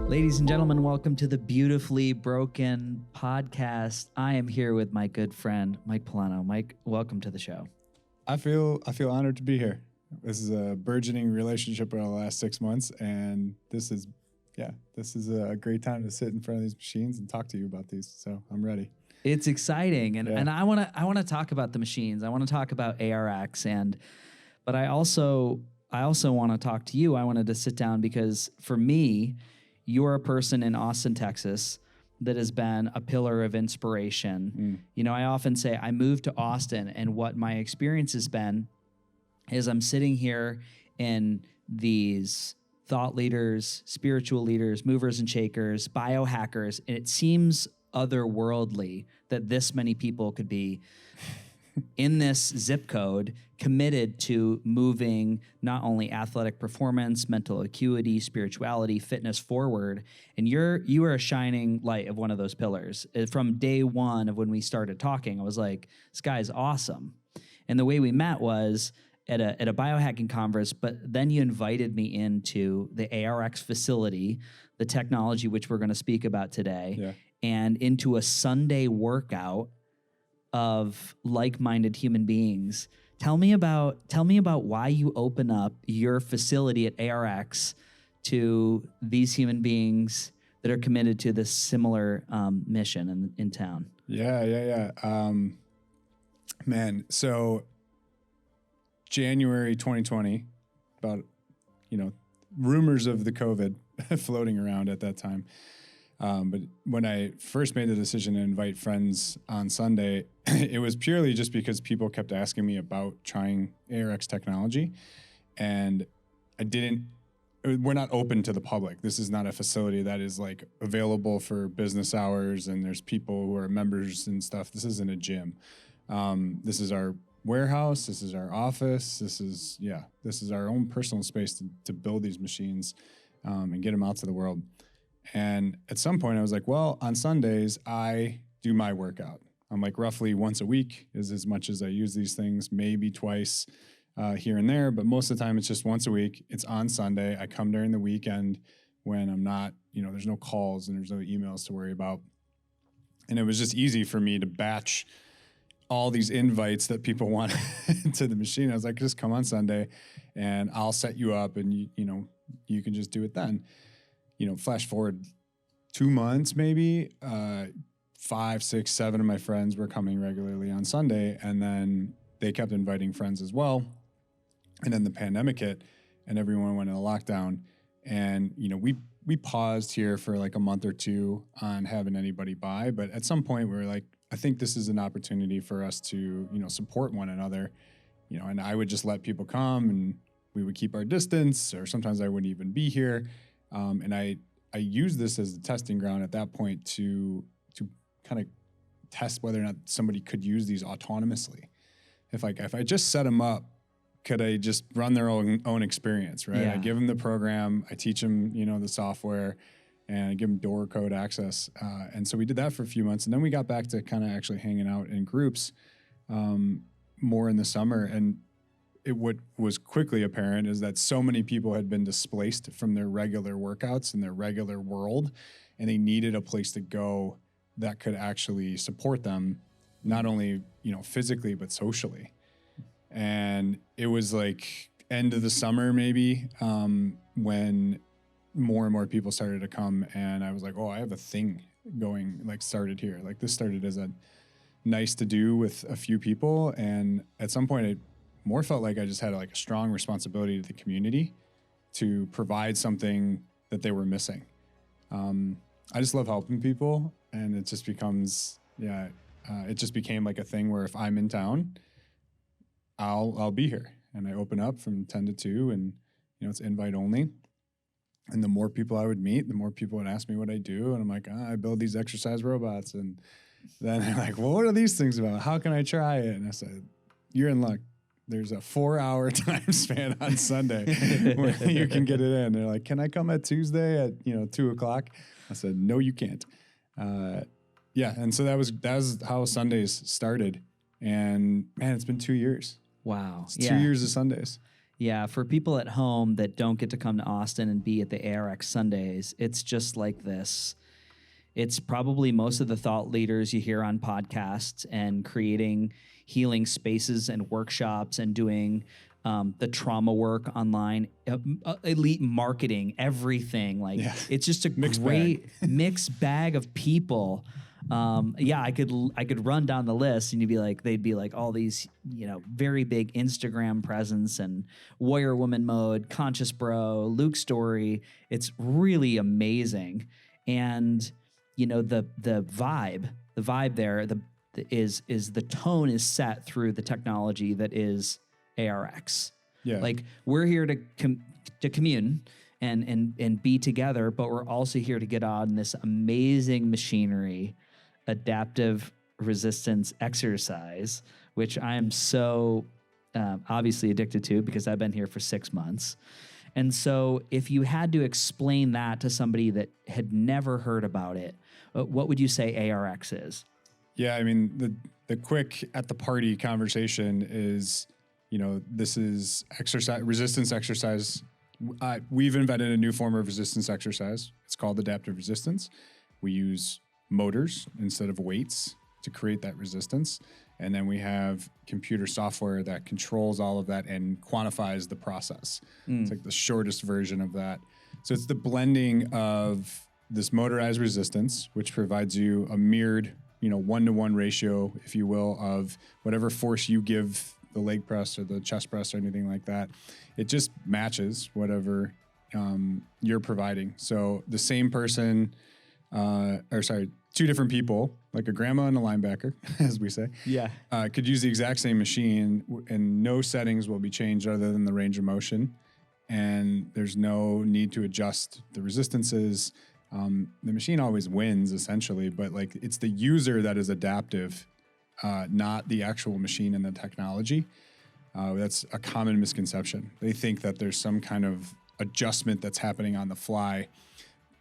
Ladies and gentlemen, welcome to the Beautifully Broken podcast. I am here with my good friend, Mike Pullano. Mike, welcome to the show. I feel honored to be here. This is a burgeoning relationship over the last 6 months, and this is a great time to sit in front of these machines and talk to you about these. So I'm ready. It's exciting, and I want to talk about the machines. I want to talk about ARX, but I also want to talk to you. I wanted to sit down because for me, you're a person in Austin, Texas, that has been a pillar of inspiration. You know, I often say I moved to Austin, and what my experience has been is I'm sitting here in these thought leaders, spiritual leaders, movers and shakers, biohackers, and it seems otherworldly that this many people could be in this zip code committed to moving not only athletic performance, mental acuity, spirituality, fitness forward. And you are a shining light of one of those pillars. From day one of when we started talking, I was like, this guy's awesome. And the way we met was at a biohacking conference, but then you invited me into the ARX facility, the technology which we're going to speak about today, and into a Sunday workout of like-minded human beings. Tell me about why you open up your facility at ARX to these human beings that are committed to this similar mission in town. Man, so January 2020, about, rumors of the COVID floating around at that time. But when I first made the decision to invite friends on Sunday, it was purely just because people kept asking me about trying ARX technology. And we're not open to the public. This is not a facility that is like available for business hours and there's people who are members and stuff. This isn't a gym. This is our warehouse. This is our office. This is our own personal space to build these machines and get them out to the world. And at some point I was like, well, on Sundays, I do my workout. I'm like roughly once a week is as much as I use these things, maybe twice here and there. But most of the time it's just once a week. It's on Sunday. I come during the weekend when I'm not, there's no calls and there's no emails to worry about. And it was just easy for me to batch all these invites that people want to the machine. I was like, just come on Sunday and I'll set you up and you can just do it then. Flash forward 2 months, maybe 5, 6, 7 of my friends were coming regularly on Sunday, and then they kept inviting friends as well. And then the pandemic hit, and everyone went into lockdown. And we paused here for like a month or two on having anybody by, but at some point we were like, I think this is an opportunity for us to support one another. And I would just let people come, and we would keep our distance, or sometimes I wouldn't even be here. And I used this as a testing ground at that point to kind of test whether or not somebody could use these autonomously. If I just set them up, could I just run their own experience, right? Yeah. I give them the program, I teach them, the software, and I give them door code access. And so we did that for a few months, and then we got back to kind of actually hanging out in groups more in the summer. And what was quickly apparent is that so many people had been displaced from their regular workouts and their regular world, and they needed a place to go that could actually support them, not only, physically, but socially. And it was like end of the summer, maybe, when more and more people started to come, and I was like, oh, I have a thing going, started here. This started as a nice to do with a few people. And at some point it more felt like I just had a strong responsibility to the community to provide something that they were missing. I just love helping people, and it just becomes, it just became like a thing where if I'm in town, I'll be here, and I open up from 10 to 2, and it's invite only. And the more people I would meet, the more people would ask me what I do. And I'm like, I build these exercise robots. And then they're like, well, what are these things about? How can I try it? And I said, you're in luck. There's a 4-hour time span on Sunday where you can get it in. They're like, can I come at Tuesday at 2:00? I said, no, you can't. Yeah, and so that was how Sundays started. And man, it's been 2 years. Wow. It's 2 years of Sundays. Yeah, for people at home that don't get to come to Austin and be at the ARX Sundays, it's just like this. It's probably most of the thought leaders you hear on podcasts and creating healing spaces and workshops and doing the trauma work online, elite marketing, everything. Like it's just a great mixed bag of people. I could run down the list and they'd be like all these, very big Instagram presence and Warrior Woman Mode, Conscious Bro, Luke Story. It's really amazing. And, the vibe there, is the tone is set through the technology that is ARX. Yeah. Like we're here to commune and be together, but we're also here to get on this amazing machinery, adaptive resistance exercise, which I am so obviously addicted to because I've been here for 6 months. And so if you had to explain that to somebody that had never heard about it, what would you say ARX is? Yeah, I mean, the quick at the party conversation is, this is exercise, resistance exercise. We've invented a new form of resistance exercise. It's called adaptive resistance. We use motors instead of weights to create that resistance. And then we have computer software that controls all of that and quantifies the process. It's like the shortest version of that. So it's the blending of this motorized resistance, which provides you a mirrored, 1-to-1 ratio, if you will, of whatever force you give the leg press or the chest press or anything like that. It just matches whatever you're providing. So the same person, two different people, like a grandma and a linebacker, as we say, could use the exact same machine and no settings will be changed other than the range of motion. And there's no need to adjust the resistances. The machine always wins essentially, but like it's the user that is adaptive, not the actual machine and the technology. That's a common misconception. They think that there's some kind of adjustment that's happening on the fly,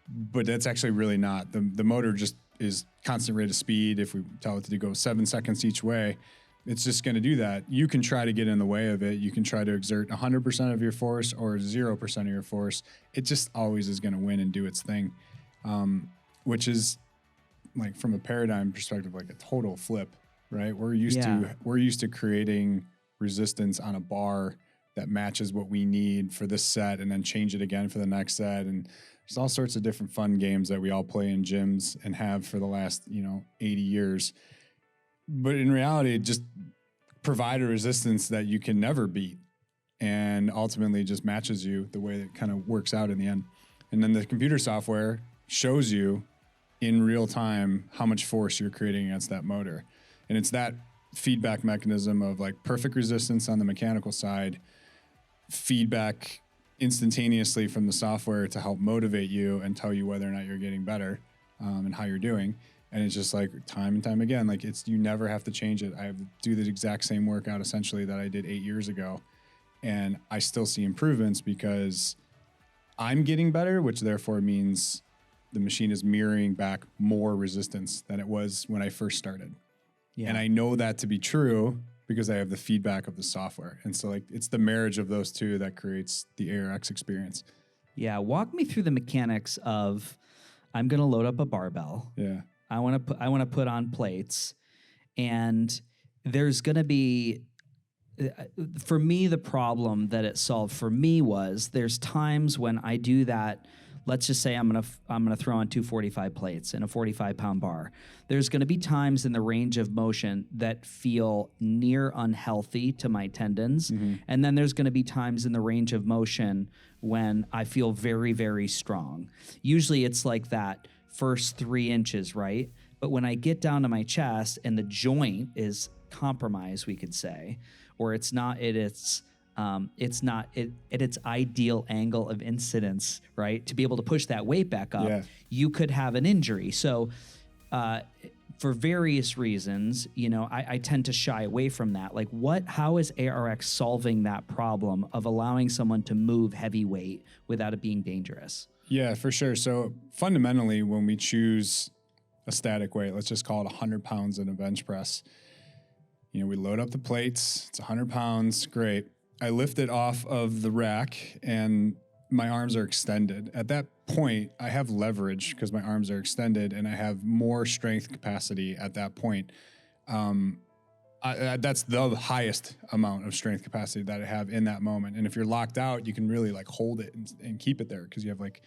but that's actually really not. The motor just is constant rate of speed. If we tell it to go 7 seconds each way, it's just going to do that. You can try to get in the way of it. You can try to exert 100% of your force or 0% of your force. It just always is going to win and do its thing. Which is like from a paradigm perspective, like a total flip, right? We're used to creating resistance on a bar that matches what we need for this set and then change it again for the next set. And there's all sorts of different fun games that we all play in gyms and have for the last, 80 years. But in reality, just provide a resistance that you can never beat and ultimately just matches you the way that kind of works out in the end. And then the computer software shows you in real time how much force you're creating against that motor. And it's that feedback mechanism of like perfect resistance on the mechanical side, feedback instantaneously from the software to help motivate you and tell you whether or not you're getting better and how you're doing. And it's just like time and time again, like you never have to change it. I do the exact same workout essentially that I did 8 years ago. And I still see improvements because I'm getting better, which therefore means the machine is mirroring back more resistance than it was when I first started. Yeah. And I know that to be true because I have the feedback of the software. And so like it's the marriage of those two that creates the ARX experience. Yeah. Walk me through the mechanics of I'm going to load up a barbell. Yeah. I want to put on plates, and there's going to be, for me, the problem that it solved for me was there's times when I do that. Let's just say I'm gonna throw on 245 plates in a 45-pound bar. There's going to be times in the range of motion that feel near unhealthy to my tendons, and then there's going to be times in the range of motion when I feel very, very strong. Usually, it's like that first 3 inches, right? But when I get down to my chest and the joint is compromised, we could say, or it's not, it's it's not at its ideal angle of incidence, right? To be able to push that weight back up, you could have an injury. So for various reasons, I tend to shy away from that. Like how is ARX solving that problem of allowing someone to move heavy weight without it being dangerous? Yeah, for sure. So fundamentally, when we choose a static weight, let's just call it 100 pounds in a bench press, we load up the plates, it's 100 pounds, great. I lift it off of the rack and my arms are extended. At that point, I have leverage because my arms are extended and I have more strength capacity at that point. That's the highest amount of strength capacity that I have in that moment. And if you're locked out, you can really like hold it and keep it there because you have like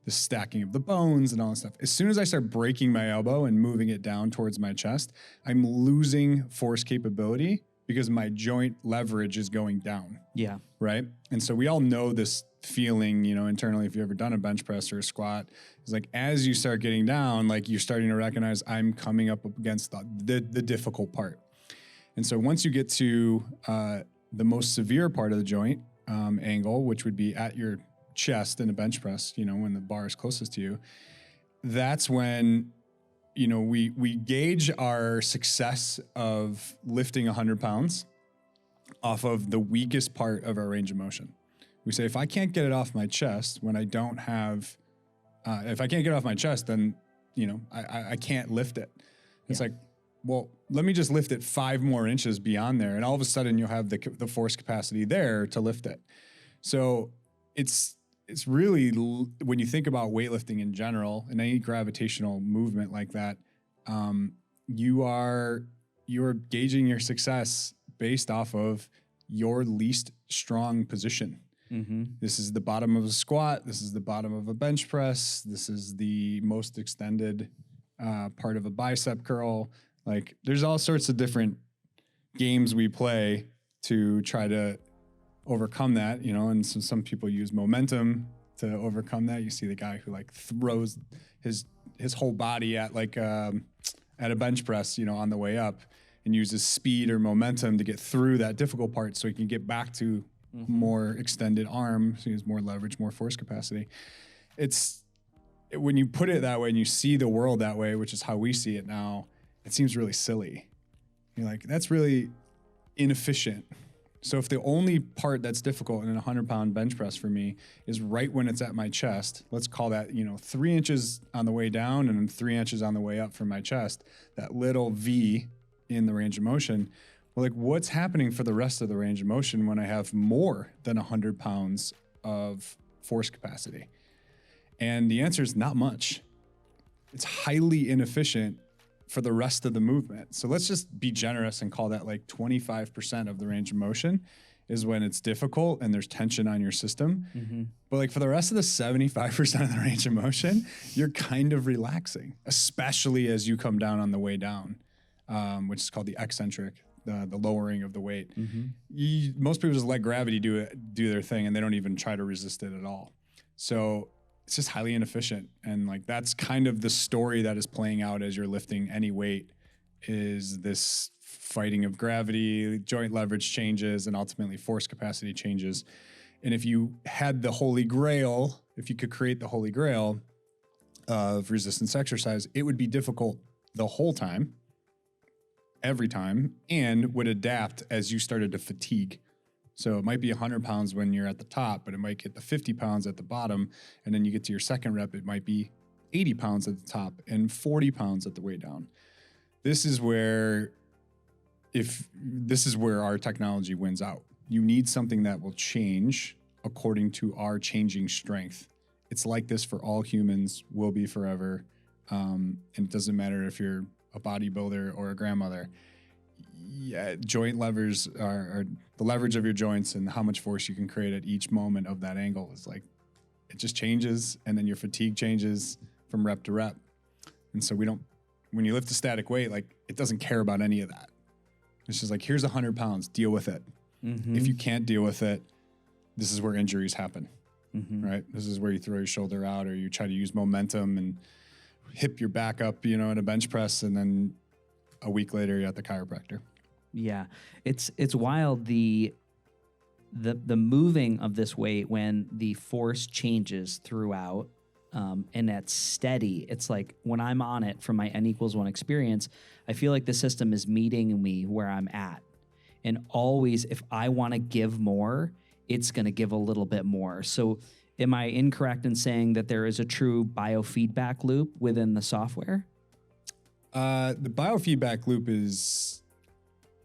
the stacking of the bones and all that stuff. As soon as I start breaking my elbow and moving it down towards my chest, I'm losing force capability because my joint leverage is going down. Yeah. Right. And so we all know this feeling, internally, if you've ever done a bench press or a squat, it's like, as you start getting down, like you're starting to recognize I'm coming up against the difficult part. And so once you get to the most severe part of the joint angle, which would be at your chest in a bench press, when the bar is closest to you, that's when, we gauge our success of lifting 100 pounds off of the weakest part of our range of motion. We say, if I can't get it off my chest when I don't have, if I can't get it off my chest, then, I can't lift it. It's like, well, let me just lift it 5 more inches beyond there. And all of a sudden you'll have the force capacity there to lift it. So it's really, when you think about weightlifting in general and any gravitational movement like that, you're gauging your success based off of your least strong position. Mm-hmm. This is the bottom of a squat. This is the bottom of a bench press. This is the most extended part of a bicep curl. Like there's all sorts of different games we play to try to overcome that, and so some people use momentum to overcome that. You see the guy who like throws his whole body at like at a bench press, on the way up, and uses speed or momentum to get through that difficult part so he can get back to more extended arm, so he has more leverage, more force capacity. When you put it that way and you see the world that way, which is how we see it now, it seems really silly. You're like, that's really inefficient. So if the only part that's difficult in a 100-pound bench press for me is right when it's at my chest, let's call that, 3 inches on the way down and 3 inches on the way up from my chest, that little V in the range of motion. Well, like what's happening for the rest of the range of motion when I have more than 100 pounds of force capacity? And the answer is not much. It's highly inefficient for the rest of the movement. So let's just be generous and call that like 25% of the range of motion is when it's difficult and there's tension on your system. Mm-hmm. But like for the rest of the 75% of the range of motion, you're kind of relaxing, especially as you come down on the way down, which is called the eccentric, the lowering of the weight. Mm-hmm. Most people just let gravity do their thing and they don't even try to resist it at all. So it's just highly inefficient. And like, that's kind of the story that is playing out as you're lifting any weight, is this fighting of gravity, joint leverage changes, and ultimately force capacity changes. And if you had the holy grail, if you could create the holy grail of resistance exercise, it would be difficult the whole time, every time, and would adapt as you started to fatigue. So it might be 100 pounds when you're at the top, but it might get to 50 pounds at the bottom. And then you get to your second rep, it might be 80 pounds at the top and 40 pounds at the way down. This is where our technology wins out. You need something that will change according to our changing strength. It's like this for all humans, will be forever. And it doesn't matter if you're a bodybuilder or a grandmother. Yeah, joint levers are the leverage of your joints and how much force you can create at each moment of that angle is like, it just changes, and then your fatigue changes from rep to rep. And so when you lift a static weight, like it doesn't care about any of that. It's just like, here's 100 pounds, deal with it. Mm-hmm. If you can't deal with it, this is where injuries happen, right? This is where you throw your shoulder out or you try to use momentum and hip your back up, in a bench press, and then a week later you're at the chiropractor. Yeah, it's wild. The the moving of this weight when the force changes throughout, and that's steady. It's like when I'm on it from my N=1 experience, I feel like the system is meeting me where I'm at. And always, if I want to give more, it's going to give a little bit more. So am I incorrect in saying that there is a true biofeedback loop within the software? The biofeedback loop is,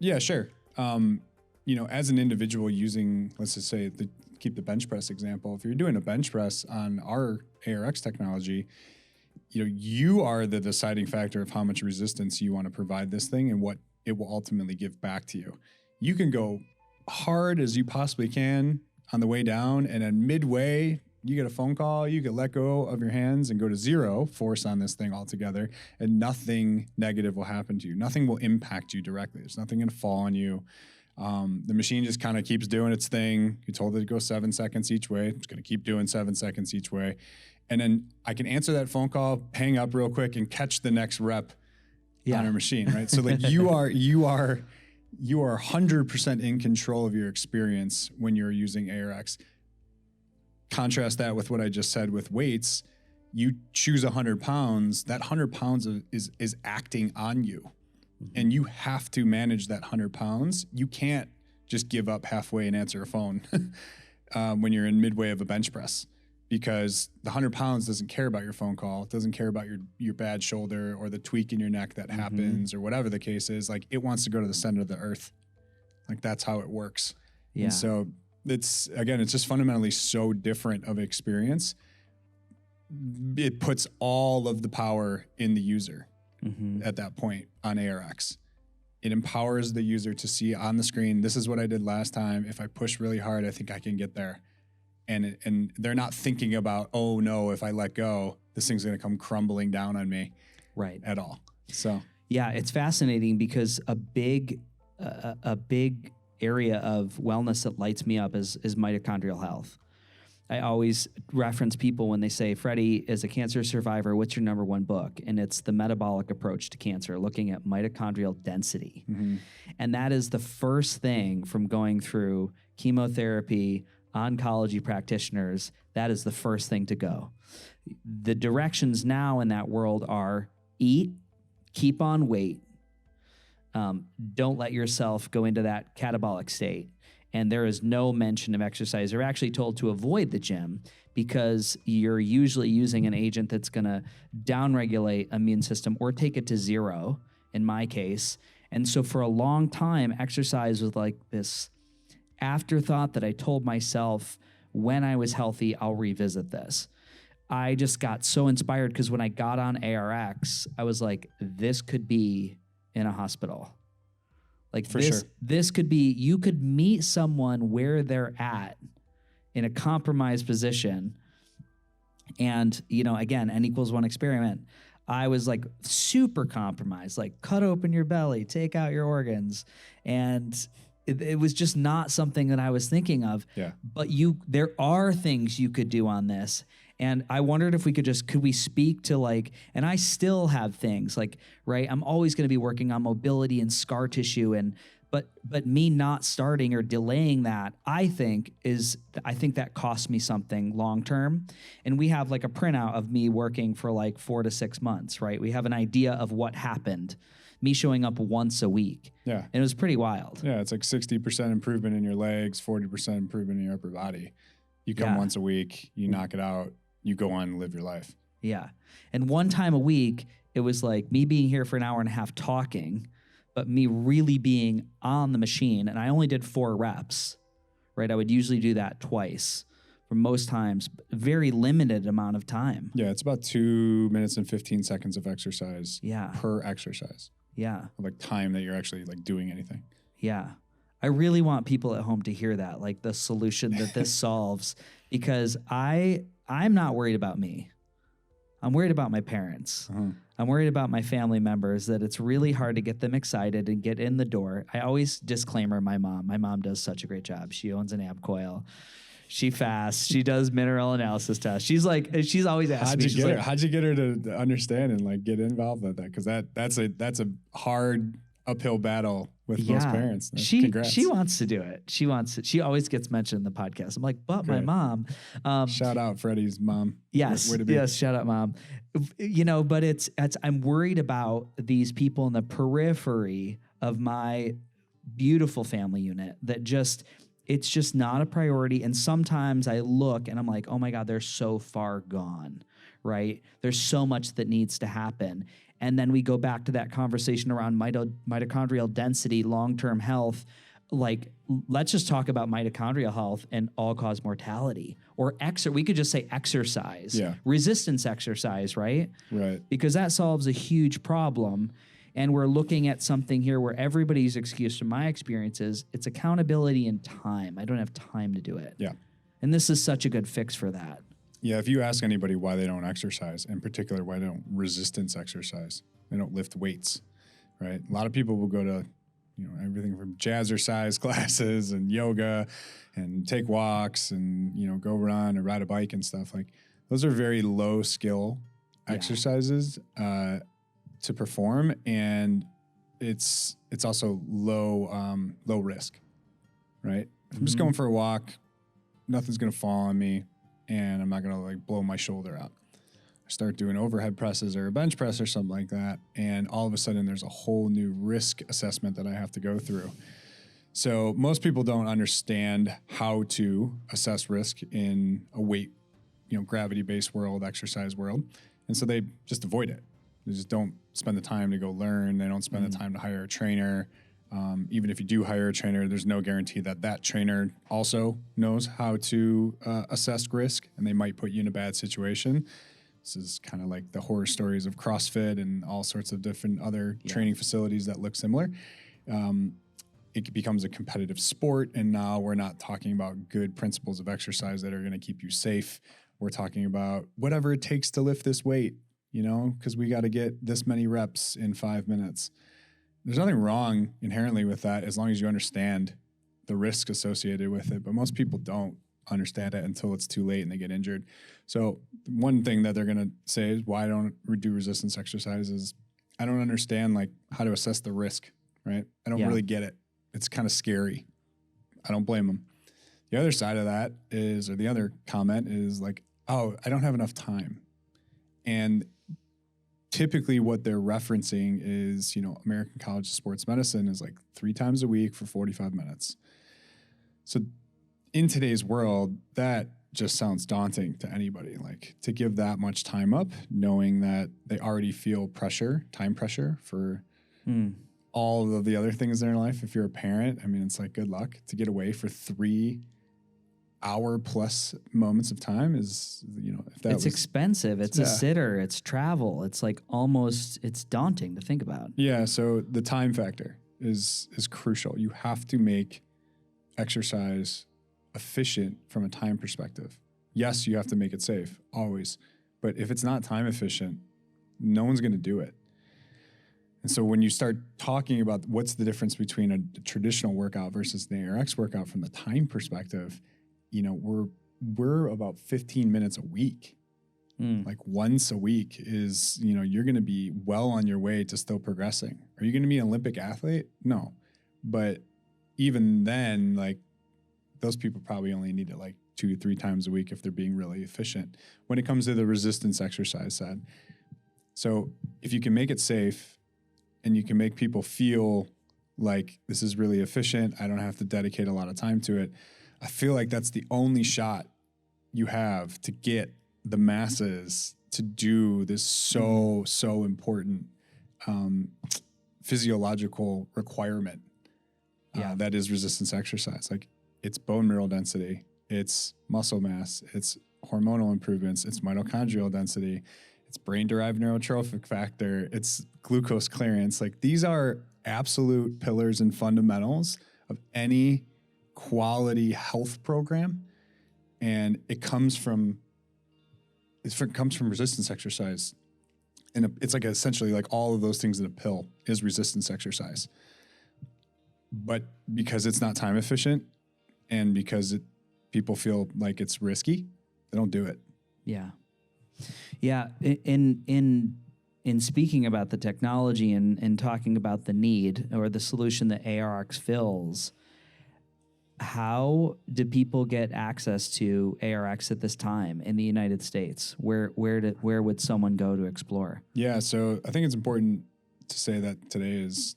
yeah, sure. As an individual using, let's just say, keep the bench press example. If you're doing a bench press on our ARX technology, you are the deciding factor of how much resistance you want to provide this thing and what it will ultimately give back to you. You can go hard as you possibly can on the way down, and then midway, you get a phone call, you get let go of your hands and go to zero force on this thing altogether, and nothing negative will happen to you. Nothing will impact you directly. There's nothing going to fall on you. The machine just kind of keeps doing its thing. You told it to go 7 seconds each way. It's going to keep doing 7 seconds each way. And then I can answer that phone call, hang up real quick, and catch the next rep on our machine, right? So like you are 100% in control of your experience when you're using ARX. Contrast that with what I just said with weights. You choose 100 pounds, that 100 pounds is acting on you. And you have to manage that 100 pounds. You can't just give up halfway and answer a phone when you're in midway of a bench press, because the 100 pounds doesn't care about your phone call. It doesn't care about your bad shoulder or the tweak in your neck that happens or whatever the case is. Like, it wants to go to the center of the earth. Like, that's how it works. Yeah. And so it's just fundamentally so different of experience. It puts all of the power in the user. At that point on ARX. It empowers the user to see on the screen, this is what I did last time. If I push really hard, I think I can get there. And they're not thinking about, oh no, if I let go, this thing's going to come crumbling down on me. Right. At all. So yeah, it's fascinating because a big area of wellness that lights me up is mitochondrial health. I always reference people when they say, Freddie, as a cancer survivor, what's your number one book? And it's The Metabolic Approach to Cancer, looking at mitochondrial density. And that is the first thing from going through chemotherapy, oncology practitioners, that is the first thing to go. The directions now in that world are eat, keep on weight, don't let yourself go into that catabolic state. And there is no mention of exercise. They're actually told to avoid the gym because you're usually using an agent that's going to downregulate immune system or take it to zero, in my case. And so for a long time, exercise was like this afterthought that I told myself, when I was healthy, I'll revisit this. I just got so inspired because when I got on ARX, I was like, this could be in a hospital. Like this could be, you could meet someone where they're at in a compromised position. And, again, N=1 experiment. I was like super compromised, like cut open your belly, take out your organs. And it was just not something that I was thinking of. Yeah. But there are things you could do on this. And I wondered if we could we speak to and I still have things right? I'm always going to be working on mobility and scar tissue but me not starting or delaying that, I think that cost me something long-term. And we have a printout of me working for 4 to 6 months, right? We have an idea of what happened, me showing up once a week. Yeah. And it was pretty wild. Yeah. It's 60% improvement in your legs, 40% improvement in your upper body. You come once a week, you knock it out, you go on and live your life. Yeah. And one time a week, it was me being here for an hour and a half talking, but me really being on the machine. And I only did 4 reps, right? I would usually do that twice for most times, very limited amount of time. Yeah. It's about 2 minutes and 15 seconds of exercise per exercise. Yeah. Time that you're actually doing anything. Yeah. I really want people at home to hear that, the solution that this solves, because I'm not worried about me. I'm worried about my parents. I'm worried about my family members, that it's really hard to get them excited and get in the door. I always disclaimer my mom. My mom does such a great job. She owns an ab coil. She fasts. She does mineral analysis tests. She's always asking me. How'd you get her to understand and get involved with that? Because that's a hard uphill battle with most parents. Congrats. She wants to do it. She wants it. She always gets mentioned in the podcast. I'm like, but my mom. Shout out Freddie's mom. Yes. Yes. Shout out mom. But it's I'm worried about these people in the periphery of my beautiful family unit that it's just not a priority. And sometimes I look and I'm like, oh my God, they're so far gone, right? There's so much that needs to happen. And then we go back to that conversation around mitochondrial density, long-term health. Like, let's just talk about mitochondrial health and all-cause mortality. Or we could just say exercise, resistance exercise, right? Right. Because that solves a huge problem. And we're looking at something here where everybody's excuse from my experiences, it's accountability and time. I don't have time to do it. Yeah. And this is such a good fix for that. Yeah, if you ask anybody why they don't exercise, in particular, why they don't resistance exercise, they don't lift weights, right? A lot of people will go to, everything from jazzercise classes and yoga and take walks and, go run or ride a bike and stuff. Like, those are very low skill exercises to perform, and it's also low risk, right? If I'm just going for a walk, nothing's gonna fall on me, and I'm not gonna blow my shoulder out. I start doing overhead presses or a bench press or something like that, and all of a sudden there's a whole new risk assessment that I have to go through. So most people don't understand how to assess risk in a weight, gravity-based world, exercise world, and so they just avoid it. They just don't spend the time to go learn. They don't spend the time to hire a trainer. Even if you do hire a trainer, there's no guarantee that trainer also knows how to assess risk, and they might put you in a bad situation. This is kind of like the horror stories of CrossFit and all sorts of different other training facilities that look similar. It becomes a competitive sport, and now we're not talking about good principles of exercise that are going to keep you safe. We're talking about whatever it takes to lift this weight, because we got to get this many reps in 5 minutes. There's nothing wrong inherently with that as long as you understand the risk associated with it. But most people don't understand it until it's too late and they get injured. So one thing that they're going to say is, why don't we do resistance exercises? I don't understand how to assess the risk, right? I don't really get it. It's kind of scary. I don't blame them. The other side of that is, or the other comment is oh, I don't have enough time. And typically what they're referencing is, American College of Sports Medicine is 3 times a week for 45 minutes. So in today's world, that just sounds daunting to anybody, to give that much time up, knowing that they already feel time pressure for all of the other things in their life. If you're a parent, it's good luck to get away for 3 hour plus moments of time is, if that it's expensive. It's a sitter. It's travel. It's it's daunting to think about. Yeah. So the time factor is crucial. You have to make exercise efficient from a time perspective. Yes, you have to make it safe always, but if it's not time efficient, no one's going to do it. And so when you start talking about what's the difference between a traditional workout versus an ARX workout from the time perspective, we're about 15 minutes a week. Once a week is, you're going to be well on your way to still progressing. Are you going to be an Olympic athlete? No. But even then, those people probably only need it 2 to 3 times a week if they're being really efficient when it comes to the resistance exercise side. So if you can make it safe and you can make people feel like this is really efficient, I don't have to dedicate a lot of time to it, I feel like that's the only shot you have to get the masses to do this so important physiological requirement that is resistance exercise. It's bone mineral density, it's muscle mass, it's hormonal improvements, it's mitochondrial density, it's brain-derived neurotrophic factor, it's glucose clearance. These are absolute pillars and fundamentals of any quality health program, and it comes from resistance exercise, and it's essentially all of those things in a pill is resistance exercise. But because it's not time efficient, and because people feel like it's risky, they don't do it. Yeah. In in speaking about the technology and talking about the need or the solution that ARX fills, how do people get access to ARX at this time in the United States? Where would someone go to explore? Yeah, so I think it's important to say that today is,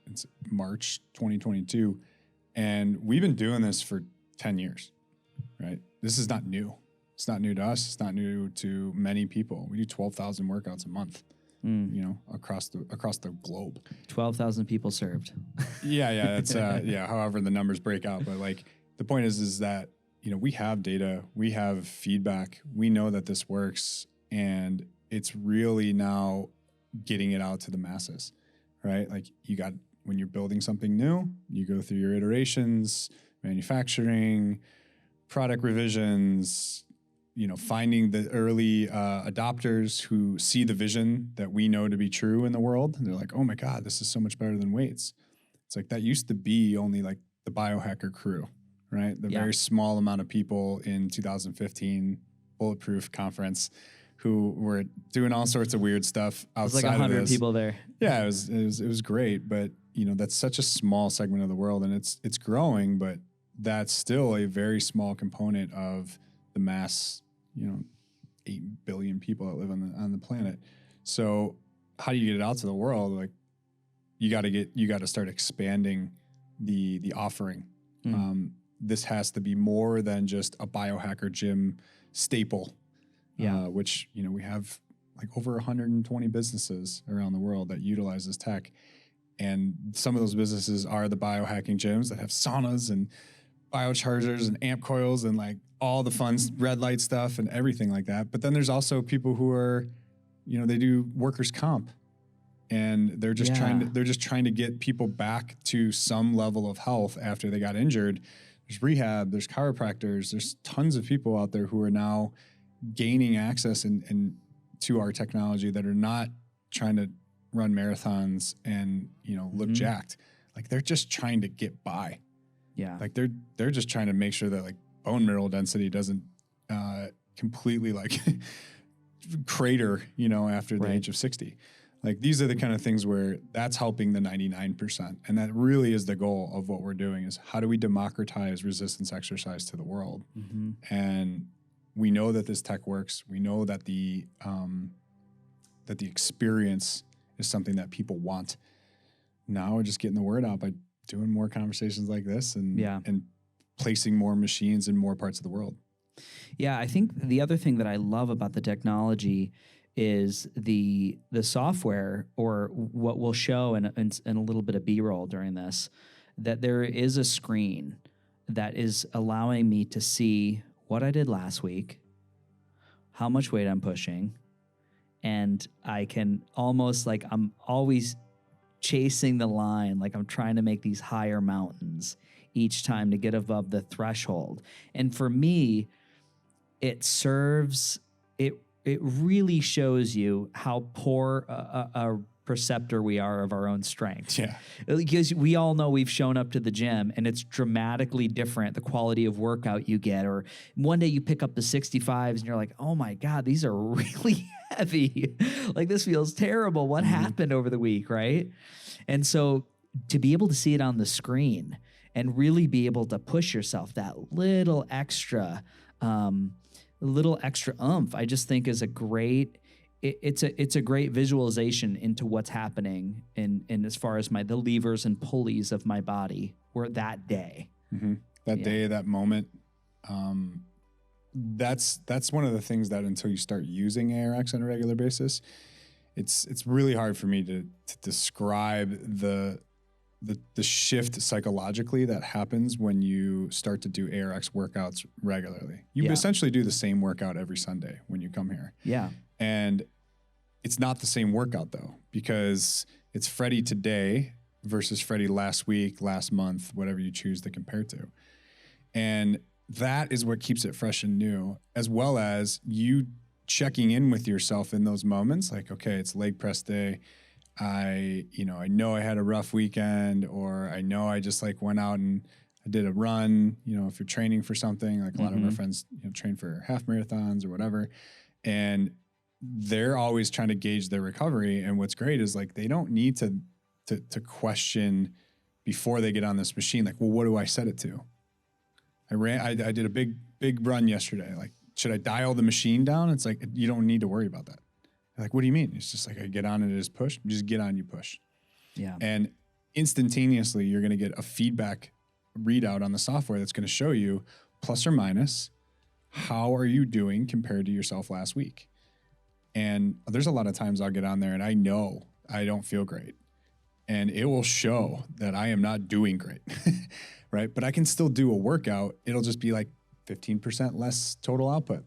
it's March 2022, and we've been doing this for 10 years, right? This is not new. It's not new to us. It's not new to many people. We do 12,000 workouts a month, across the globe. 12,000 people served. Yeah, that's however the numbers break out, but like the point is that we have data, we have feedback, we know that this works, and it's really now getting it out to the masses, right? Like when you're building something new, you go through your iterations, manufacturing, product revisions, finding the early adopters who see the vision that we know to be true in the world. And they're like, oh my God, this is so much better than weights. It's like that used to be only like the biohacker crew, right? The very small amount of people in 2015 Bulletproof conference who were doing all sorts of weird stuff outside. It was like 100 of this. people there. Yeah, it was great, but that's such a small segment of the world, and it's growing, but that's still a very small component of the mass, 8 billion people that live on the planet. So how do you get it out to the world? Like you got to start expanding the offering. This has to be more than just a biohacker gym staple. Which we have like over 120 businesses around the world that utilize this tech, and some of those businesses are the biohacking gyms that have saunas and biochargers and amp coils and like all the fun red light stuff and everything like that. But then there's also people who are, they do workers' comp, and they're just trying to get people back to some level of health after they got injured. There's rehab, there's chiropractors, there's tons of people out there who are now gaining access and to our technology that are not trying to run marathons and look jacked. Like they're just trying to get by. Yeah. Like they're just trying to make sure that like bone mineral density doesn't completely like crater, after the age of 60. Like these are the kind of things where that's helping the 99%. And that really is the goal of what we're doing, is how do we democratize resistance exercise to the world? And we know that this tech works. We know that the experience is something that people want. Now we're just getting the word out by doing more conversations like this and placing more machines in more parts of the world. Yeah, I think the other thing that I love about the technology is the software, or what we'll show in a little bit of B-roll during this, that there is a screen that is allowing me to see what I did last week, how much weight I'm pushing, and I can almost like I'm always chasing the line, like I'm trying to make these higher mountains each time to get above the threshold. And for me, it really shows you how poor a perceptor we are of our own strength. Yeah. Because we all know we've shown up to the gym and it's dramatically different, the quality of workout you get. Or one day you pick up the 65s and you're like, oh my God, these are really heavy. Like this feels terrible. What happened over the week, right? And so to be able to see it on the screen and really be able to push yourself that little extra oomph, I just think is a great, it's a great visualization into what's happening in as far as the levers and pulleys of my body were that day. That day, that moment. That's one of the things that until you start using ARX on a regular basis, it's really hard for me to describe the shift psychologically that happens when you start to do ARX workouts regularly. You essentially do the same workout every Sunday when you come here. Yeah. And it's not the same workout though, because it's Freddie today versus Freddie last week, last month, whatever you choose to compare to. And that is what keeps it fresh and new, as well as you checking in with yourself in those moments. Like, okay, it's leg press day. I know I had a rough weekend, or I know I just like went out and I did a run, if you're training for something, like a lot of our friends, train for half marathons or whatever. And they're always trying to gauge their recovery. And what's great is like, they don't need to question before they get on this machine. Like, well, what do I set it to? I did a big run yesterday. Like, should I dial the machine down? It's like, you don't need to worry about that. Like, what do you mean? It's just like, I get on and it is push. Just get on, you push. Yeah. And instantaneously, you're going to get a feedback readout on the software that's going to show you plus or minus, how are you doing compared to yourself last week? And there's a lot of times I'll get on there and I know I don't feel great. And it will show that I am not doing great, right? But I can still do a workout. It'll just be like 15% less total output.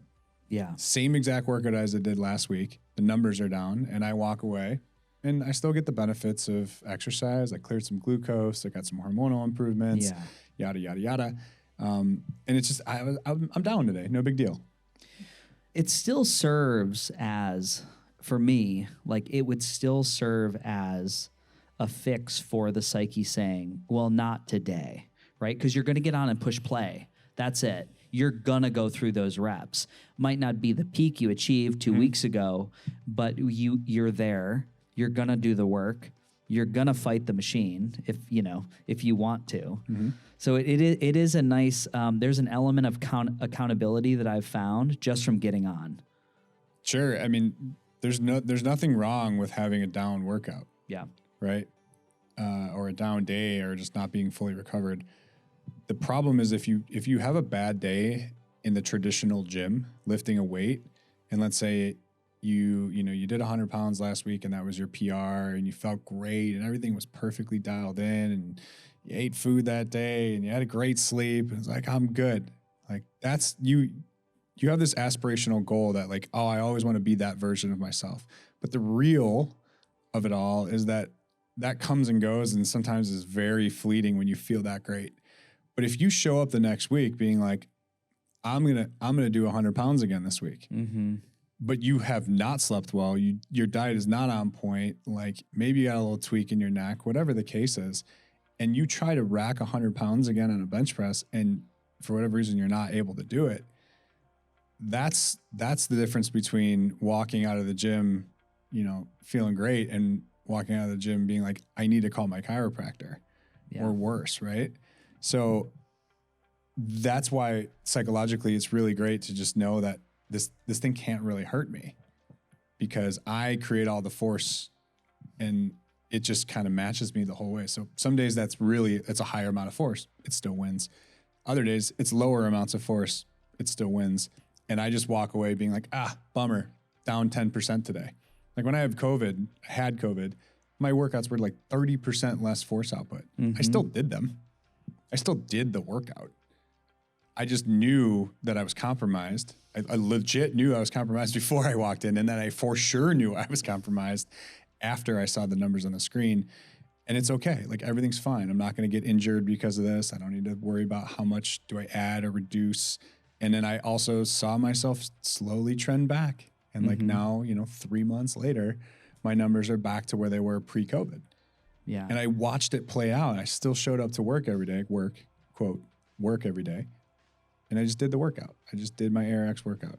Yeah. Same exact workout as I did last week. The numbers are down and I walk away and I still get the benefits of exercise. I cleared some glucose. I got some hormonal improvements, yada, yada, yada. And it's just, I'm down today. No big deal. It still serves as, for me, like it would still serve as a fix for the psyche saying, well, not today, right? Because you're going to get on and push play. That's it. You're going to go through those reps. Might not be the peak you achieved 2 weeks ago, but you're there. You're going to do the work. You're going to fight the machine if you want to. So it is a nice, there's an element of accountability that I've found just from getting on. Sure. I mean, there's nothing wrong with having a down workout. Yeah. Right? Or a down day or just not being fully recovered. The problem is if you have a bad day in the traditional gym, lifting a weight, and let's say you did 100 pounds last week and that was your PR and you felt great and everything was perfectly dialed in and you ate food that day and you had a great sleep. It's like, I'm good. Like that's you have this aspirational goal that like, oh, I always want to be that version of myself. But the real of it all is that comes and goes and sometimes is very fleeting when you feel that great. But if you show up the next week being like, I'm gonna do 100 pounds again this week, but you have not slept well, your diet is not on point, like maybe you got a little tweak in your neck, whatever the case is, and you try to rack 100 pounds again on a bench press, and for whatever reason you're not able to do it, that's the difference between walking out of the gym, feeling great and walking out of the gym being like, I need to call my chiropractor or worse, right? So that's why psychologically it's really great to just know that this thing can't really hurt me because I create all the force and it just kind of matches me the whole way. So some days it's a higher amount of force. It still wins. Other days it's lower amounts of force. It still wins. And I just walk away being like, bummer, down 10% today. Like when I had COVID, my workouts were like 30% less force output. I still did them. I still did the workout. I just knew that I was compromised. I legit knew I was compromised before I walked in. And then I for sure knew I was compromised after I saw the numbers on the screen. And it's okay. Like everything's fine. I'm not going to get injured because of this. I don't need to worry about how much do I add or reduce. And then I also saw myself slowly trend back. And like now, 3 months later, my numbers are back to where they were pre-COVID. Yeah. And I watched it play out. I still showed up to work every day, work every day. And I just did the workout. I just did my ARX workout.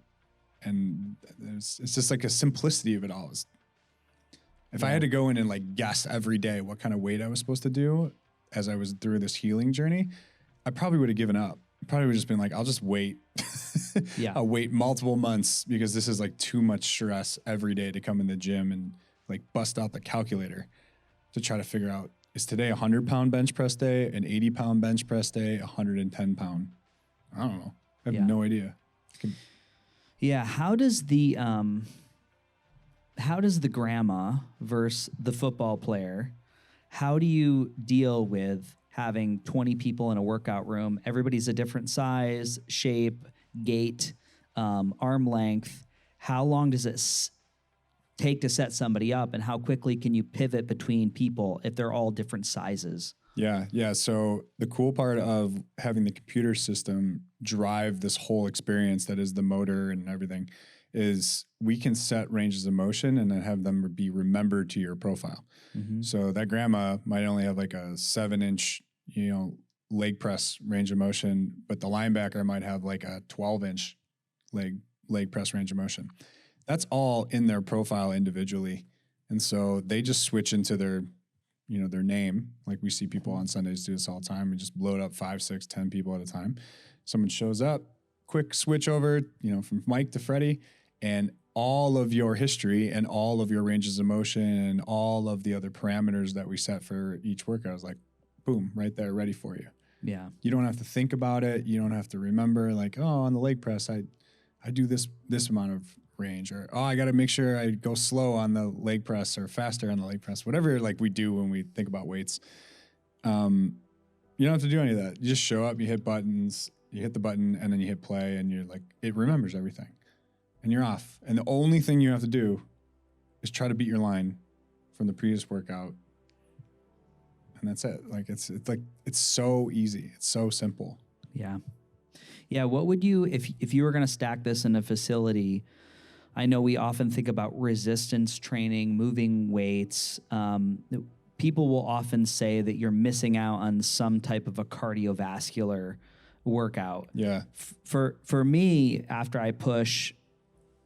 And it's just like a simplicity of it all. If I had to go in and like guess every day what kind of weight I was supposed to do as I was through this healing journey, I probably would have given up. Probably would have just been like, I'll just wait. I'll wait multiple months because this is like too much stress every day to come in the gym and like bust out the calculator to try to figure out, is today a 100-pound bench press day, an 80-pound bench press day, 110-pound? I don't know. I have no idea. Yeah. How does the grandma versus the football player, how do you deal with having 20 people in a workout room? Everybody's a different size, shape, gait, arm length. How long does it take to set somebody up, and how quickly can you pivot between people if they're all different sizes? Yeah. So the cool part of having the computer system drive this whole experience that is the motor and everything is we can set ranges of motion and then have them be remembered to your profile. So that grandma might only have like a 7-inch, leg press range of motion, but the linebacker might have like a 12-inch leg press range of motion. That's all in their profile individually. And so they just switch into their, their name. Like we see people on Sundays do this all the time. We just blow it up 5, 6, 10 people at a time. Someone shows up, quick switch over, from Mike to Freddie, and all of your history and all of your ranges of motion and all of the other parameters that we set for each workout is like, boom, right there, ready for you. Yeah. You don't have to think about it. You don't have to remember like, oh, on the leg press, I do this amount of range, or, oh, I got to make sure I go slow on the leg press or faster on the leg press, whatever like we do when we think about weights. You don't have to do any of that. You just show up, you hit buttons, you hit the button, and then you hit play, and you're like, it remembers everything, and you're off. And the only thing you have to do is try to beat your line from the previous workout, and that's it. Like it's so easy. It's so simple. Yeah. Yeah. What would you, if you were going to stack this in a facility? I know we often think about resistance training, moving weights. People will often say that you're missing out on some type of a cardiovascular workout. Yeah. For me, after I push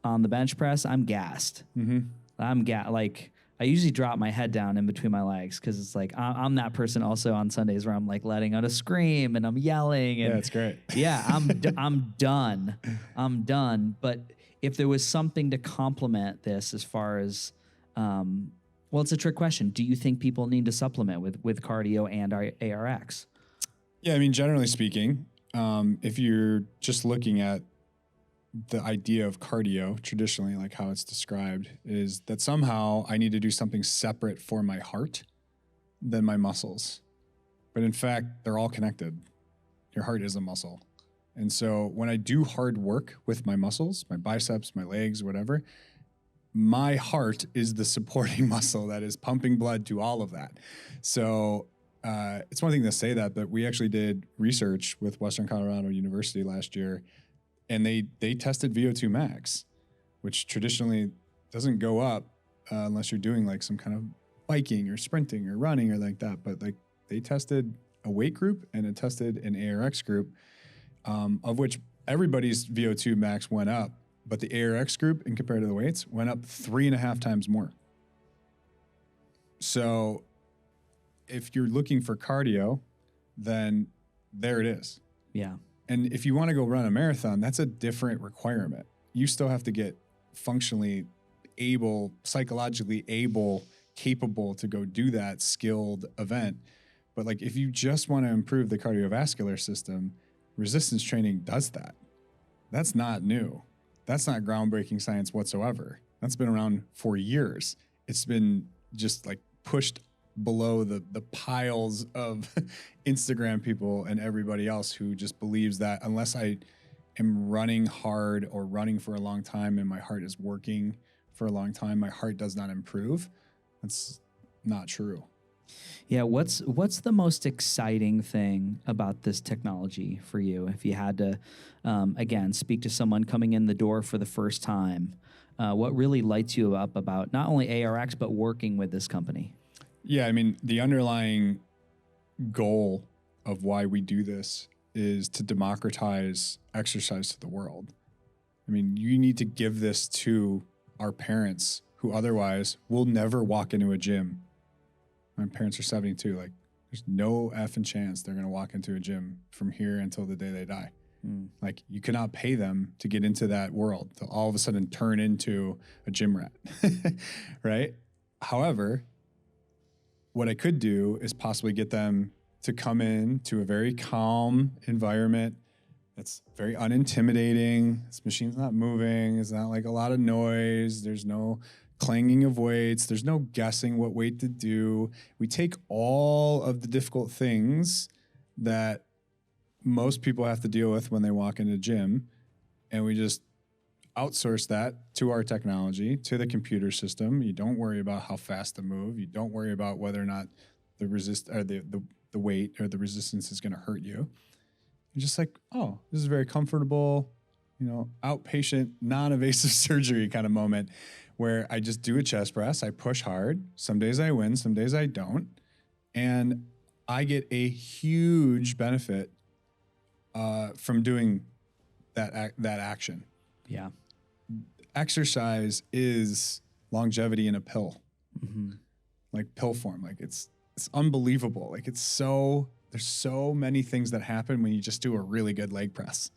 on the bench press, I'm gassed. Mm-hmm. Like I usually drop my head down in between my legs because it's like I'm that person also on Sundays where I'm like letting out a scream and I'm yelling. And yeah, it's great. Yeah, I'm done. I'm done. But if there was something to complement this as far as, well, it's a trick question. Do you think people need to supplement with cardio and ARX? Yeah, I mean, generally speaking, if you're just looking at the idea of cardio, traditionally, like how it's described, is that somehow I need to do something separate for my heart than my muscles. But in fact, they're all connected. Your heart is a muscle. And so when I do hard work with my muscles, my biceps, my legs, whatever, my heart is the supporting muscle that is pumping blood to all of that. So it's one thing to say that, but we actually did research with Western Colorado University last year, and they tested VO2 max, which traditionally doesn't go up unless you're doing like some kind of biking or sprinting or running or like that. But like they tested a weight group and it tested an ARX group, of which everybody's VO2 max went up, but the ARX group, in compared to the weights, went up 3.5 times more. So if you're looking for cardio, then there it is. Yeah. And if you want to go run a marathon, that's a different requirement. You still have to get functionally able, psychologically able, capable to go do that skilled event. But like if you just want to improve the cardiovascular system, resistance training does that. That's not new. That's not groundbreaking science whatsoever. That's been around for years. It's been just like pushed below the piles of Instagram people and everybody else who just believes that unless I am running hard or running for a long time and my heart is working for a long time, my heart does not improve. That's not true. Yeah, what's the most exciting thing about this technology for you? If you had to, again, speak to someone coming in the door for the first time, what really lights you up about not only ARX, but working with this company? Yeah, I mean, the underlying goal of why we do this is to democratize exercise to the world. I mean, you need to give this to our parents who otherwise will never walk into a gym. My parents are 72. Like, there's no effing chance they're going to walk into a gym from here until the day they die. Like, you cannot pay them to get into that world, to all of a sudden turn into a gym rat, right? However, what I could do is possibly get them to come in to a very calm environment that's very unintimidating. This machine's not moving. It's not like a lot of noise. There's no clanging of weights. There's no guessing what weight to do. We take all of the difficult things that most people have to deal with when they walk into the gym, and we just outsource that to our technology, to the computer system. You don't worry about how fast to move. You don't worry about whether or not the weight or the resistance is going to hurt you. You're just like, oh, this is very comfortable, outpatient, non-invasive surgery kind of moment where I just do a chest press. I push hard. Some days I win, some days I don't. And I get a huge benefit from doing that action. Yeah. exercise is longevity in a pill, Mm-hmm. like pill form. Like it's unbelievable. Like there's so many things that happen when you just do a really good leg press.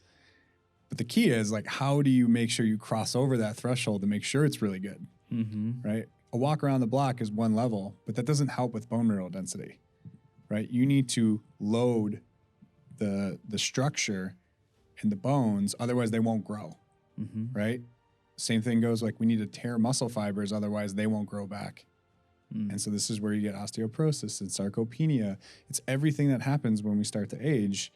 But the key is like, how do you make sure you cross over that threshold to make sure it's really good, Mm-hmm. right? A walk around the block is one level, but that doesn't help with bone mineral density, right? You need to load the structure in the bones, otherwise they won't grow, Mm-hmm. right? Same thing goes like we need to tear muscle fibers, otherwise they won't grow back. Mm. And so this is where you get osteoporosis and sarcopenia. It's everything that happens when we start to age.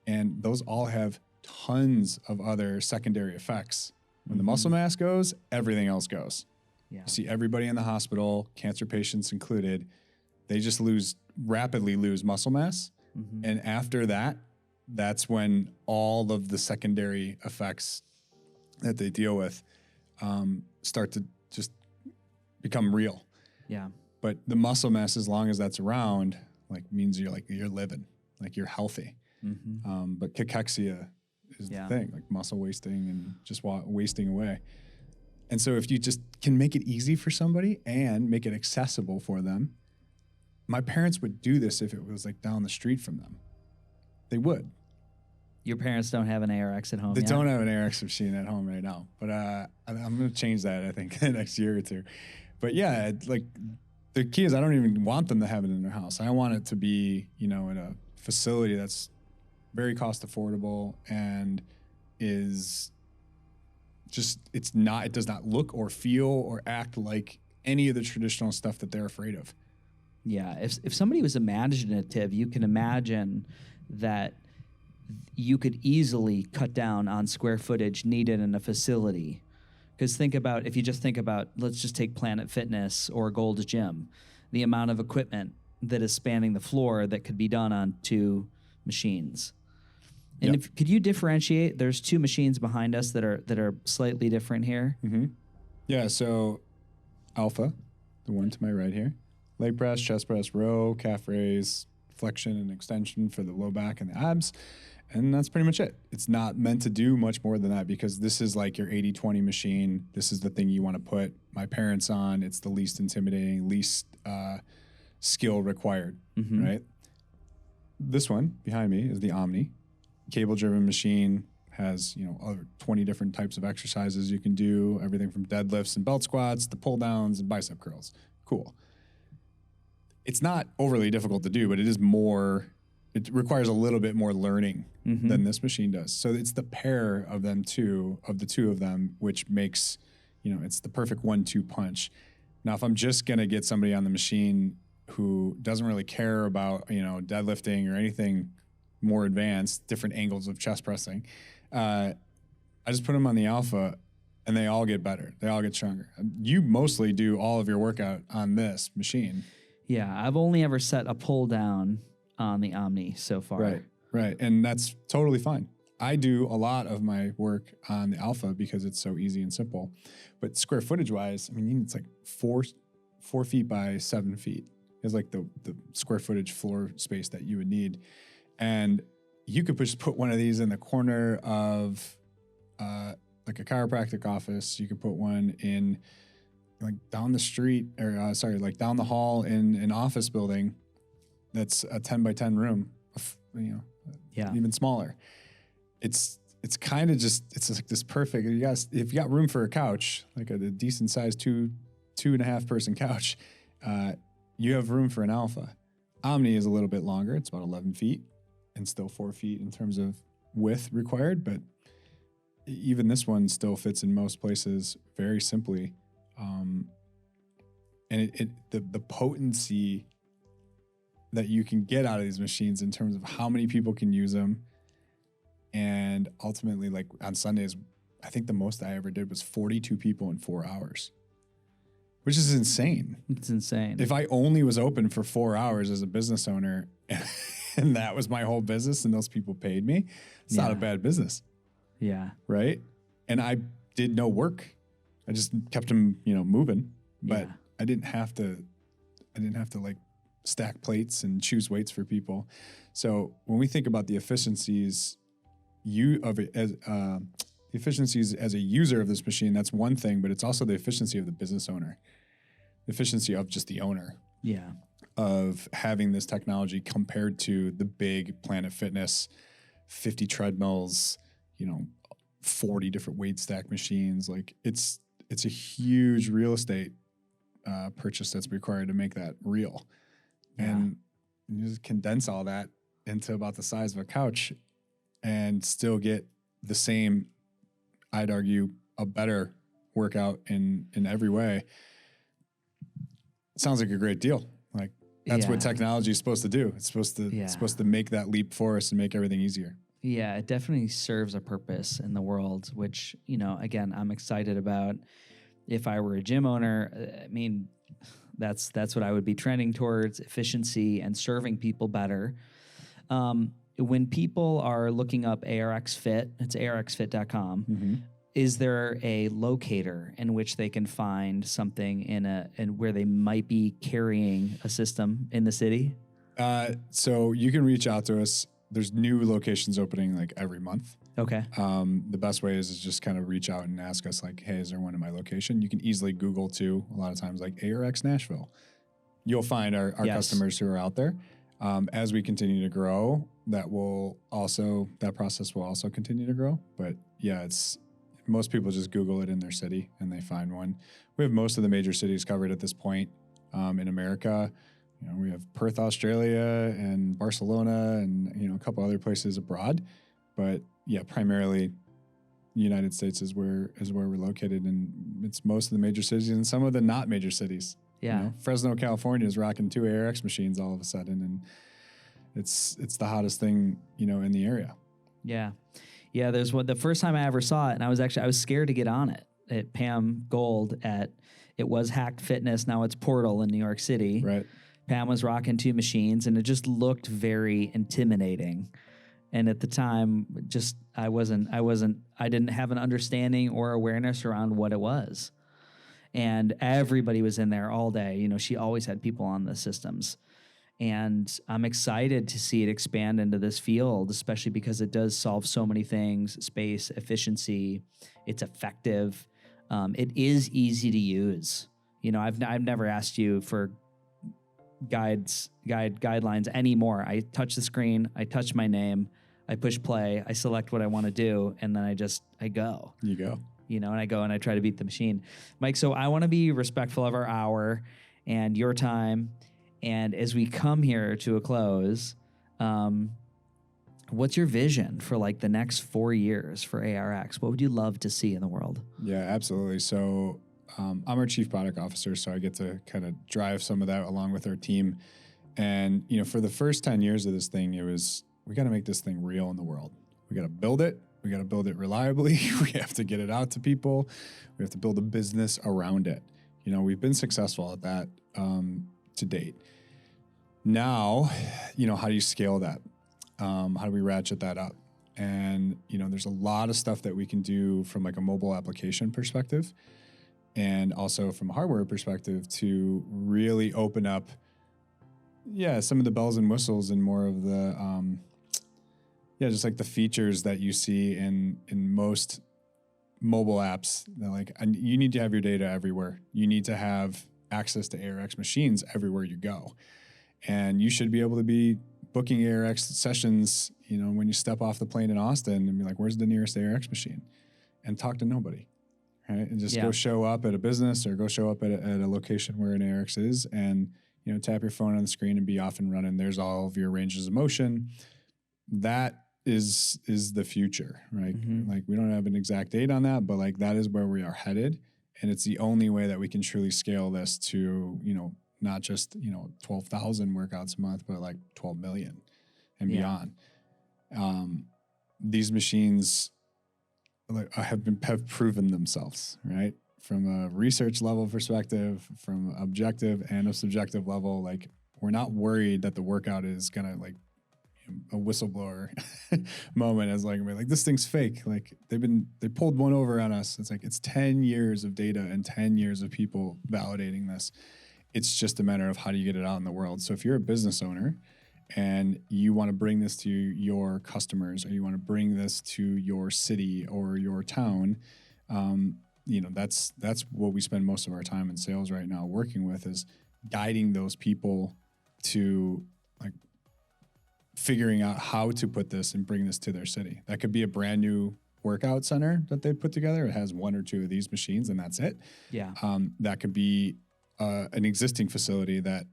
And those all have tons of other secondary effects. When the muscle mass goes, everything else goes. Yeah. You see everybody in the hospital, cancer patients included, they just rapidly lose muscle mass. Mm-hmm. And after that, that's when all of the secondary effects that they deal with start to just become real. Yeah. But the muscle mass, as long as that's around, like means you're living, like you're healthy. Mm-hmm. But cachexia is the thing, like muscle wasting and just wasting away. And so if you just can make it easy for somebody and make it accessible for them, my parents would do this if it was like down the street from them. They would. Your parents don't have an ARX at home They yet? don't have an ARX machine at home right now, but I'm going to change that, I think, in the next year or two. But yeah, like the key is I don't even want them to have it in their house. I want it to be, in a facility that's very cost affordable and is just, it does not look or feel or act like any of the traditional stuff that they're afraid of. Yeah. If somebody was imaginative, you can imagine that you could easily cut down on square footage needed in a facility. Because if you just think about, let's just take Planet Fitness or Gold's Gym, the amount of equipment that is spanning the floor that could be done on 2 machines. And could you differentiate? There's 2 machines behind us that are slightly different here. Mm-hmm. Yeah, so Alpha, the one to my right here, leg press, chest press, row, calf raise, flexion and extension for the low back and the abs. And that's pretty much it. It's not meant to do much more than that because this is like your 80-20 machine. This is the thing you want to put my parents on. It's the least intimidating, least skill required, right? This one behind me is the Omni. Cable-driven machine, has, over 20 different types of exercises you can do, everything from deadlifts and belt squats to pull downs and bicep curls. Cool. It's not overly difficult to do, but it requires a little bit more learning than this machine does. So it's the pair of the two of them, which makes, it's the perfect 1-2 punch. Now, if I'm just going to get somebody on the machine who doesn't really care about, deadlifting or anything more advanced, different angles of chest pressing, I just put them on the Alpha and they all get better. They all get stronger. You mostly do all of your workout on this machine. Yeah, I've only ever set a pull down on the Omni so far. Right. And that's totally fine. I do a lot of my work on the Alpha because it's so easy and simple. But square footage wise, it's like 4 feet by 7 feet is like the square footage floor space that you would need. And you could just put one of these in the corner of like a chiropractic office. You could put one in like down the street like down the hall in an office building that's a 10 by 10 room, even smaller. It's kind of just, it's like this perfect, if you got room for a couch, like a decent sized 2.5 person couch, you have room for an Alpha. Omni is a little bit longer. It's about 11 feet and still 4 feet in terms of width required, but even this one still fits in most places very simply. And the potency that you can get out of these machines in terms of how many people can use them. And ultimately, like on Sundays, I think the most I ever did was 42 people in 4 hours, which is insane. It's insane. If I only was open for 4 hours as a business owner and that was my whole business and those people paid me, it's not a bad business. Yeah. Right. And I did no work. I just kept them, moving, but I didn't have to like stack plates and choose weights for people. So when we think about the efficiencies the The efficiencies as a user of this machine, that's one thing, but it's also the efficiency of the business owner, the efficiency of just the owner. Yeah. Of having this technology compared to the big Planet Fitness, 50 treadmills, 40 different weight stack machines. Like it's a huge real estate purchase that's required to make that real. Yeah. And you just condense all that into about the size of a couch and still get the same, I'd argue, a better workout in every way. It sounds like a great deal. Like that's what technology is supposed to do. It's supposed to make that leap for us and make everything easier. Yeah, it definitely serves a purpose in the world, which, again, I'm excited about. If I were a gym owner, I mean, that's what I would be trending towards, efficiency and serving people better. When people are looking up ARX Fit, it's arxfit.com. Mm-hmm. Is there a locator in which they can find something in where they might be carrying a system in the city? So you can reach out to us. There's new locations opening like every month. Okay. The best way is just kind of reach out and ask us like, hey, is there one in my location? You can easily Google too. A lot of times like ARX Nashville. You'll find our customers who are out there. As we continue to grow, that process will also continue to grow. But yeah, most people just Google it in their city and they find one. We have most of the major cities covered at this point in America. We have Perth, Australia, and Barcelona, and a couple other places abroad. But yeah, primarily, the United States is where we're located, and it's most of the major cities and some of the not major cities. Yeah, Fresno, California is rocking 2 ARX machines all of a sudden, and it's the hottest thing in the area. Yeah. Yeah, there's the first time I ever saw it, and I was scared to get on it at Pam Gold it was Hacked Fitness, now it's Portal in New York City. Right. Pam was rocking 2 machines, and it just looked very intimidating. And at the time, I didn't have an understanding or awareness around what it was. And everybody was in there all day. She always had people on the systems. And I'm excited to see it expand into this field, especially because it does solve so many things: space, efficiency. It's effective. It is easy to use. I've never asked you for guidelines anymore. I touch the screen, I touch my name, I push play, I select what I want to do, and then I go. You go. And I go and I try to beat the machine. Mike, so I want to be respectful of our hour and your time. And as we come here to a close, what's your vision for like the next 4 years for ARX? What would you love to see in the world? Yeah, absolutely. So I'm our chief product officer, so I get to kind of drive some of that along with our team. And, for the first 10 years of this thing, we got to make this thing real in the world. We got to build it. We got to build it reliably. We have to get it out to people. We have to build a business around it. We've been successful at that to date. Now, how do you scale that? How do we ratchet that up? And, there's a lot of stuff that we can do from like a mobile application perspective and also from a hardware perspective to really open up, some of the bells and whistles and more of the, just like the features that you see in most mobile apps. You need to have your data everywhere. You need to have access to ARX machines everywhere you go. And you should be able to be booking ARX sessions, when you step off the plane in Austin and be like, where's the nearest ARX machine? And talk to nobody, right? And just go show up at a business or go show up at a location where an ARX is and, tap your phone on the screen and be off and running. There's all of your ranges of motion. That is the future, right? Mm-hmm. Like we don't have an exact date on that, but like that is where we are headed. And it's the only way that we can truly scale this to, not just, 12,000 workouts a month, but like 12 million and beyond. These machines have proven themselves, right? From a research level perspective, from objective and a subjective level, like we're not worried that the workout is going to like a whistleblower moment as like this thing's fake. Like they pulled one over on us. It's like, it's 10 years of data and 10 years of people validating this. It's just a matter of how do you get it out in the world. So if you're a business owner and you want to bring this to your customers, or you want to bring this to your city or your town, that's what we spend most of our time in sales right now working with, is guiding those people to like figuring out how to put this and bring this to their city. That could be a brand new workout center that they put together. It has 1 or 2 of these machines and that's it. Yeah. That could be an existing facility that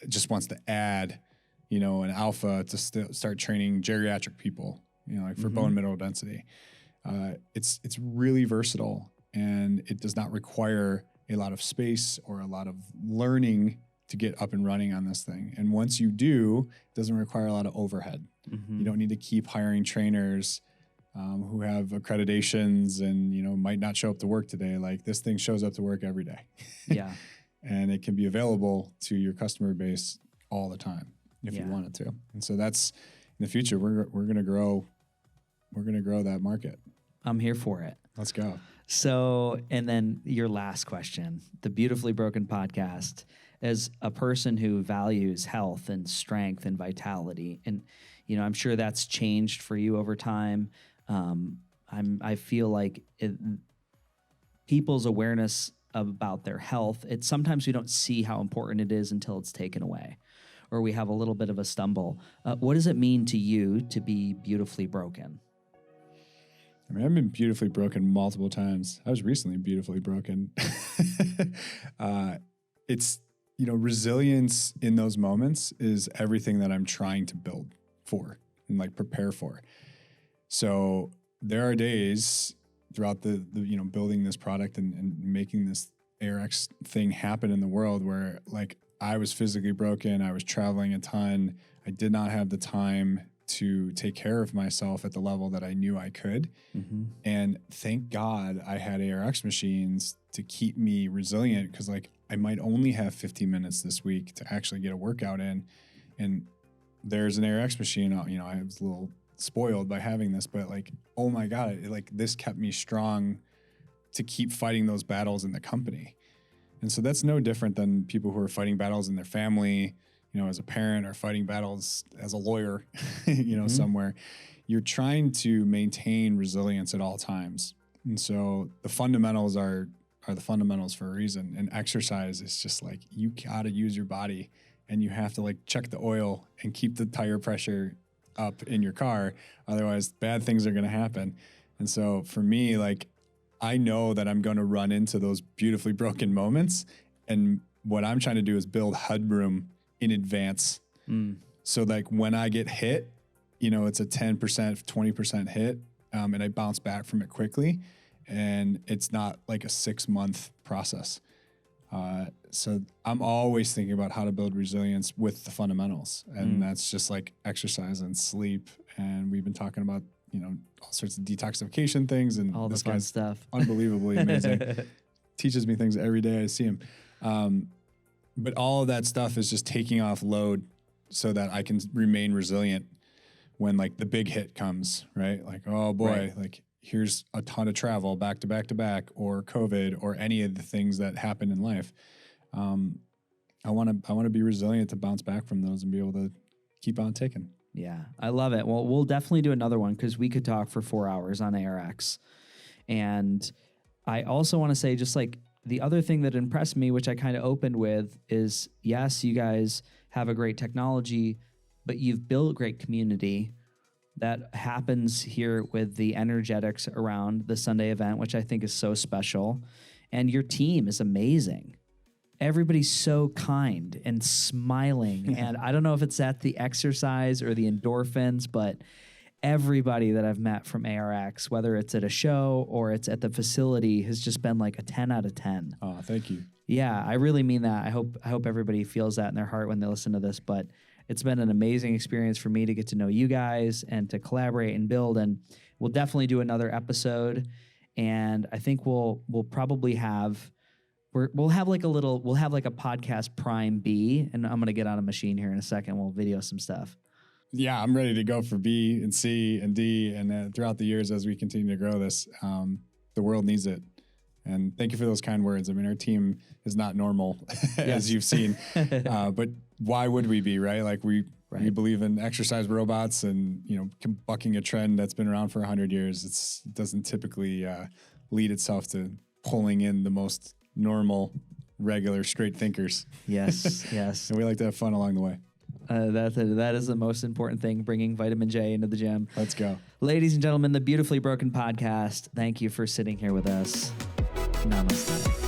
just wants to add, an alpha to start training geriatric people, like for bone mineral density. It's really versatile, and it does not require a lot of space or a lot of learning to get up and running on this thing. And once you do, it doesn't require a lot of overhead. You don't need to keep hiring trainers who have accreditations and, might not show up to work today. Like, this thing shows up to work every day. Yeah. And it can be available to your customer base all the time if you want it to. And so that's, in the future, we're going to grow. We're going to grow that market. I'm here for it. Let's go. So, and then your last question, the Beautifully Broken podcast, as a person who values health and strength and vitality, and, I'm sure that's changed for you over time. I feel like people's awareness about their health, sometimes we don't see how important it is until it's taken away, or we have a little bit of a stumble. What does it mean to you to be beautifully broken? I mean, I've been beautifully broken multiple times. I was recently beautifully broken. It's, resilience in those moments is everything that I'm trying to build for and like prepare for. So there are days throughout the building this product and making this ARX thing happen in the world where like I was physically broken. I was traveling a ton. I did not have the time to take care of myself at the level that I knew I could. And thank God I had ARX machines to keep me resilient, because like I might only have 15 minutes this week to actually get a workout in. And there's an ARX machine, I was a little spoiled by having this, but like, oh my God, this kept me strong to keep fighting those battles in the company. And so that's no different than people who are fighting battles in their family, as a parent, or fighting battles as a lawyer, somewhere. You're trying to maintain resilience at all times. And so the fundamentals are the fundamentals for a reason. And exercise is just like, you gotta use your body, and you have to like check the oil and keep the tire pressure up in your car. Otherwise, bad things are going to happen. And so for me, like, I know that I'm going to run into those beautifully broken moments. And what I'm trying to do is build headroom in advance. So like when I get hit, it's a 10%, 20% hit, and I bounce back from it quickly. And it's not like a 6-month process. So I'm always thinking about how to build resilience with the fundamentals. And that's just like exercise and sleep. And we've been talking about, all sorts of detoxification things, and all the fun stuff. Unbelievably amazing. Teaches me things every day I see him. But all of that stuff is just taking off load so that I can remain resilient when like the big hit comes, right? Like, oh boy, like here's a ton of travel back to back to back, or COVID, or any of the things that happen in life. I want to be resilient to bounce back from those and be able to keep on ticking. Yeah, I love it. Well, we'll definitely do another one, because we could talk for 4 hours on ARX. And I also want to say, just like the other thing that impressed me, which I kind of opened with, is yes, you guys have a great technology, but you've built great community. That happens here with the energetics around the Sunday event, which I think is so special. And your team is amazing. Everybody's so kind and smiling. And I don't know if it's at the exercise or the endorphins, but everybody that I've met from ARX, whether it's at a show or it's at the facility, has just been like a 10 out of 10. Oh, thank you. Yeah, I really mean that. I hope everybody feels that in their heart when they listen to this. But it's been an amazing experience for me to get to know you guys and to collaborate and build. And we'll definitely do another episode. And I think we'll probably have we'll have like a podcast Prime B. And I'm gonna get on a machine here in a second. We'll video some stuff. Yeah, I'm ready to go for B and C and D. And throughout the years, as we continue to grow this, the world needs it. And thank you for those kind words. I mean, our team is not normal, as you've seen. But why would we be, right? Like we're We believe in exercise robots and, bucking a trend that's been around for 100 years. It doesn't typically lead itself to pulling in the most normal, regular, straight thinkers. Yes, yes. And we like to have fun along the way. That is the most important thing, bringing vitamin J into the gym. Let's go. Ladies and gentlemen, the Beautifully Broken podcast, thank you for sitting here with us. Namaste.